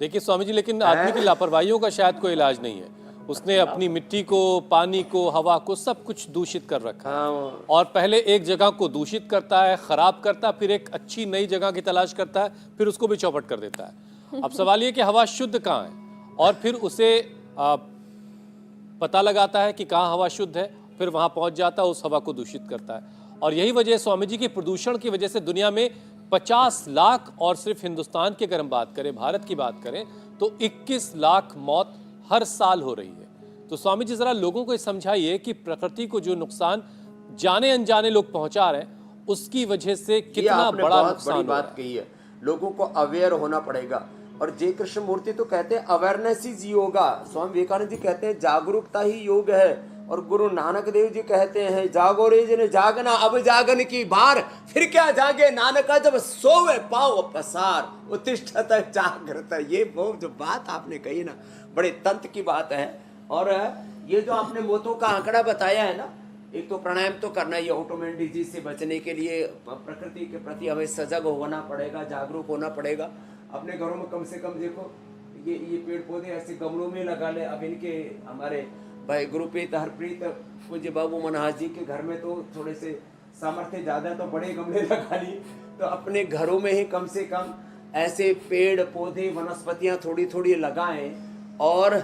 देखिए स्वामी जी, लेकिन आदमी की लापरवाहियों का शायद कोई इलाज नहीं है। उसने अपनी मिट्टी को, पानी को, हवा को, सब कुछ दूषित कर रखा है। और पहले एक जगह को दूषित करता है, खराब करता है, फिर एक अच्छी नई जगह की तलाश करता है, फिर उसको भी चौपट कर देता है। अब सवाल ये कि हवा शुद्ध कहाँ है, और फिर उसे पता लगाता है कि कहाँ हवा शुद्ध है, फिर वहां पहुंच जाता है, उस हवा को दूषित करता है। और यही वजह है स्वामी जी की प्रदूषण की वजह से दुनिया में 50 लाख, और सिर्फ हिंदुस्तान की अगर हम बात करें, भारत की बात करें, तो 21 लाख मौत हर साल हो रही है। तो स्वामी जी जरा लोगों को समझाइए कि प्रकृति को जो नुकसान जाने अनजाने लोग पहुंचा रहे हैं, उसकी वजह से कितना बड़ा नुकसान हो रहा है। बात कही है, लोगों को अवेयर होना पड़ेगा। और जय कृष्ण मूर्ति तो कहते हैं अवेयरनेस इज योगा। स्वामी विवेकानंद जी कहते हैं जागरूकता ही योग है। और गुरु नानक देव जी कहते हैं जागो रे जिन जागना, अब जागन की बार, फिर क्या जागे नानका, जब सोवे पाओ पसार, उत्तिष्ठत जागृत। ये वो जो बात आपने कही ना, बड़े तंत्र की बात है। और ये जो आपने मौतों का आंकड़ा बताया है ना, एक तो प्राणायाम तो करना ही, ऑटोइम्यून डिजीज से बचने के लिए प्रकृति के प्रति हमें सजग होना पड़ेगा, जागरूक होना पड़ेगा। अपने घरों में कम से कम देखो, ये पेड़ पौधे ऐसे गमलों में लगा ले। अब इनके हमारे भाई गुरुप्रीत हरप्रीत पूज्य बाबू मनहास जी के घर में तो थोड़े से सामर्थ्य ज़्यादा, तो बड़े गमले लगा ली। तो अपने घरों में ही कम से कम ऐसे पेड़ पौधे वनस्पतियाँ थोड़ी थोड़ी लगाएं। और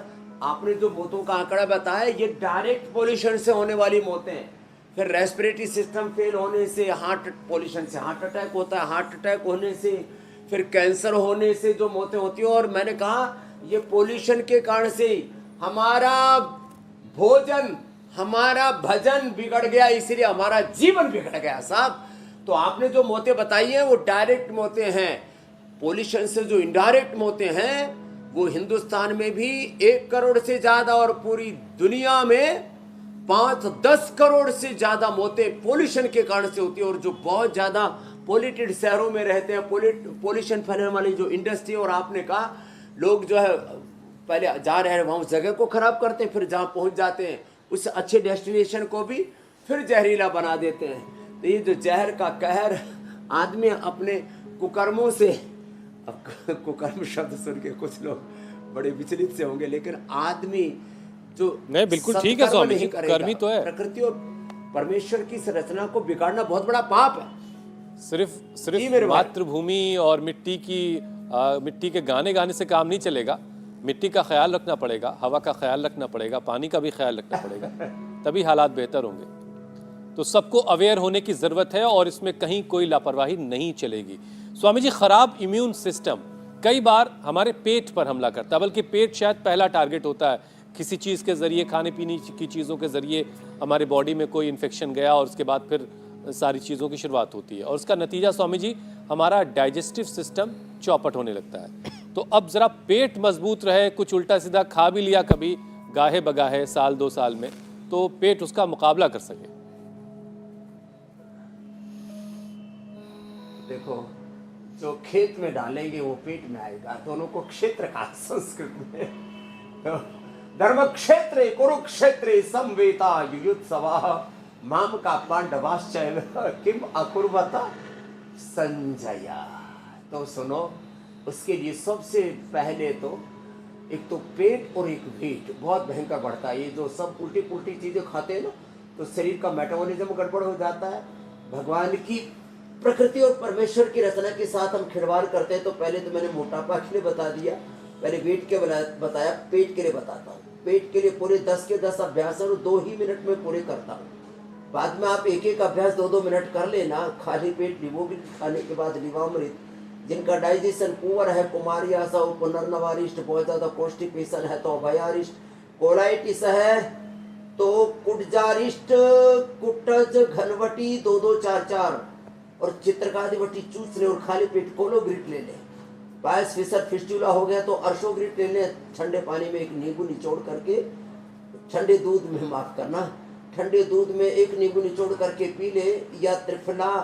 आपने जो मौतों का आंकड़ा बताया, ये डायरेक्ट पोल्यूशन से होने वाली मौतें हैं। फिर रेस्पिरेटरी सिस्टम फेल होने से, हार्ट पोल्यूशन से हार्ट अटैक होता है, हार्ट अटैक होने से फिर कैंसर होने से जो मौतें होती हैं। और मैंने कहा ये पोल्यूशन के कारण से हमारा भोजन, हमारा भजन बिगड़ गया, इसलिए हमारा जीवन बिगड़ गया साहब। तो आपने जो मौतें बताई हैं वो डायरेक्ट मौतें हैं। पोल्यूशन से जो इनडायरेक्ट मौतें हैं वो हिंदुस्तान में भी 1 करोड़ से ज्यादा, और पूरी दुनिया में 5-10 करोड़ से ज्यादा मौतें पोल्यूशन के कारण से होती है। और जो बहुत ज्यादा पोल्यूटेड शहरों में रहते हैं, पोल्यूशन फैलाने वाली जो इंडस्ट्री, और आपने कहा लोग जो है पहले जा रहे हैं वहाँ उस जगह को खराब करते हैं, फिर जहाँ पहुँच जाते हैं उस अच्छे डेस्टिनेशन को भी फिर जहरीला बना देते हैं। तो ये जो जहर का कहर आदमी अपने कुकर्मों से, अब कुकर्म शब्द सुन के कुछ लोग बड़े विचलित से होंगे, लेकिन आदमी जो नहीं, बिल्कुल ठीक है स्वामी जी, कर्मी तो है। प्रकृति और परमेश्वर की संरचना को बिगाड़ना बहुत बड़ा पाप है। सिर्फ मातृभूमि और मिट्टी के गाने से काम नहीं चलेगा। मिट्टी का ख्याल रखना पड़ेगा, हवा का ख्याल रखना पड़ेगा, पानी का भी ख्याल रखना पड़ेगा, तभी हालात बेहतर होंगे। तो सबको अवेयर होने की जरूरत है, और इसमें कहीं कोई लापरवाही नहीं चलेगी। स्वामी जी, खराब इम्यून सिस्टम कई बार हमारे पेट पर हमला करता है, बल्कि पेट शायद पहला टारगेट होता है। किसी चीज़ के जरिए, खाने पीने की चीज़ों के जरिए हमारे बॉडी में कोई इन्फेक्शन गया, और उसके बाद फिर सारी चीज़ों की शुरुआत होती है, और उसका नतीजा स्वामी जी हमारा डाइजेस्टिव सिस्टम चौपट होने लगता है। तो अब ज़रा पेट मजबूत रहे, कुछ उल्टा सीधा खा भी लिया कभी गाहे बगाहे साल 2 साल में, तो पेट उसका मुकाबला कर सके। देखो, जो खेत में डालेंगे वो पेट में आएगा। दोनों को क्षेत्र का संस्कृत में तो धर्म क्षेत्र कुरुक्षेत्र संवेता युयुत्सवा माम का पांडवाश्चैव किम अकुर्वता संजय। तो सुनो, उसके लिए सबसे पहले तो एक तो पेट और एक वेट बहुत भयंकर बढ़ता है। ये जो सब उल्टी पुल्टी चीजें खाते हैं ना, तो शरीर का मेटाबॉलिज्म गड़बड़ हो जाता है। भगवान की प्रकृति और परमेश्वर की रचना के साथ हम खिलवाड़ करते हैं। तो पहले तो मैंने मोटापा के लिए बता दिया, पहले वेट के बताया, पेट के लिए बताता हूँ। पेट के लिए पूरे 10 के 10 अभ्यास और 2 ही मिनट में पूरे करता हूँ। बाद में आप एक अभ्यास 2-2 मिनट कर लेना। खाली पेट नींबू खाने के बाद लीवामृत, जिनका डाइजेशन पुअर है, कुमारी आशा, पुनर्नवारिष्ट, बहुत ज्यादा कॉन्स्टिपेशन है तो अभयारिष्ट, कोलाइटिस है तो कुटजारिष्ट, कुटज घनवटी 2-2-4-4, और चित्रकादिवटी चूस ले, और खाली पेट कोलोग्रिट ले ले। पायस फिसर फिस्टुला हो गया तो अर्शोग्रिट ले ले, ठंडे पानी में एक नींबू निचोड़ करके, ठंडे दूध में, माफ करना, ठंडे दूध में एक नींबू निचोड़ करके पी ले, या त्रिफला,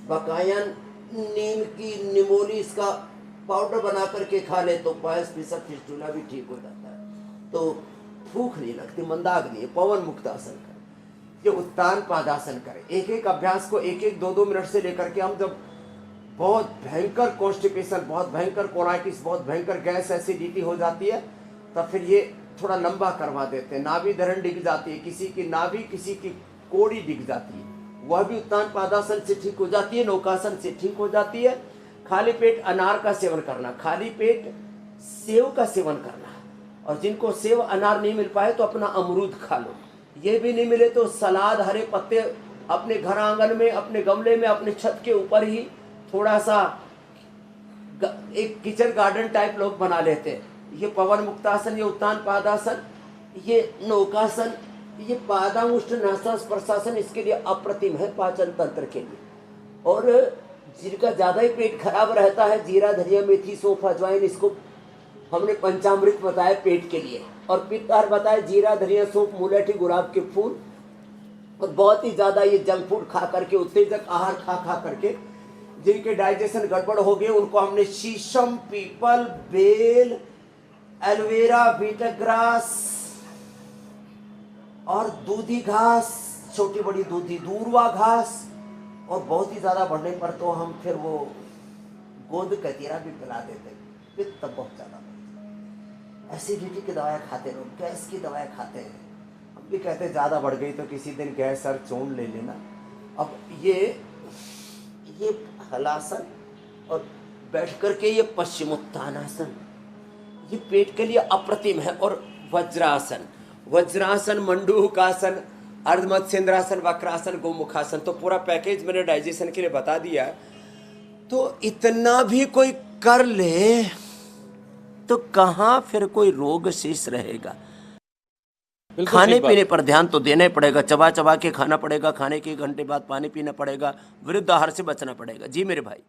बकायन, नीम की निमोली, इसका पाउडर बना करके खा ले, तो पायस फिसर फिस्टुला भी ठीक हो जाता है। तो भूख नहीं लगती, मंदाग्नि, पवन मुक्तासन करे, ये उत्तान पादासन करे। एक एक अभ्यास को 1-1, 2-2 मिनट से लेकर के हम जब बहुत भयंकर कॉन्स्टिपेशन, बहुत भयंकर कोलाइटिस, बहुत भयंकर गैस एसिडिटी हो जाती है, तब फिर ये थोड़ा लंबा करवा देते हैं। नाभि धरण डिग जाती है, किसी की नाभि, किसी की कोड़ी डिग जाती है, वह भी उत्तान पादासन से ठीक हो जाती है, नौकासन से ठीक हो जाती है। खाली पेट अनार का सेवन करना, खाली पेट सेव का सेवन करना, और जिनको सेव अनार नहीं मिल पाए तो अपना अमरूद खा लो। ये भी नहीं मिले तो सलाद, हरे पत्ते अपने घर आंगन में, अपने गमले में, अपने छत के ऊपर ही थोड़ा सा एक किचन गार्डन टाइप लोग बना लेते हैं। ये पवन मुक्तासन, ये उत्तान पादासन, ये नौकासन, ये पादामुष्ट नासास प्रशासन इसके लिए अप्रतिम है पाचन तंत्र के लिए। और जिनका ज़्यादा ही पेट खराब रहता है, जीरा, धनिया, मेथी, सौंफ, अजवाइन, इसको हमने पंचामृत बताया पेट के लिए, और पित्ताहार बताया जीरा, धनिया, सौंफ, मुलेठी, गुलाब के फूल। और बहुत ही ज़्यादा ये जंक फूड खा करके, उत्तेजक आहार खा करके जिनके डाइजेशन गड़बड़ हो गए, उनको हमने शीशम, पीपल, बेल, एलोवेरा, बीटग्रास और दूधी घास, छोटी बड़ी दूधी, दूरवा घास, और बहुत ही ज़्यादा बढ़ने पर तो हम फिर वो गोंद कतीरा भी पिला देते, पित्त बहुत ज़्यादा। एसिडिटी की दवाएं खाते लोग, गैस की दवाएं खाते हैं। हम भी कहते हैं ज़्यादा बढ़ गई तो किसी दिन गैस सर चूर्ण ले लेना। अब ये हलासन और बैठ करके ये पश्चिमोत्तानासन, ये पेट के लिए अप्रतिम है। और वज्रासन, वज्रासन, मंडूकासन, अर्धमत्स्येंद्रासन, वक्रासन, गोमुखासन, तो पूरा पैकेज मैंने डाइजेशन के लिए बता दिया। तो इतना भी कोई कर ले तो कहाँ फिर कोई रोग शेष रहेगा। खाने पीने पर ध्यान तो देना ही पड़ेगा, चबा चबा के खाना पड़ेगा, खाने के 1 घंटे बाद पानी पीना पड़ेगा, विरुद्ध आहार से बचना पड़ेगा। जी मेरे भाई।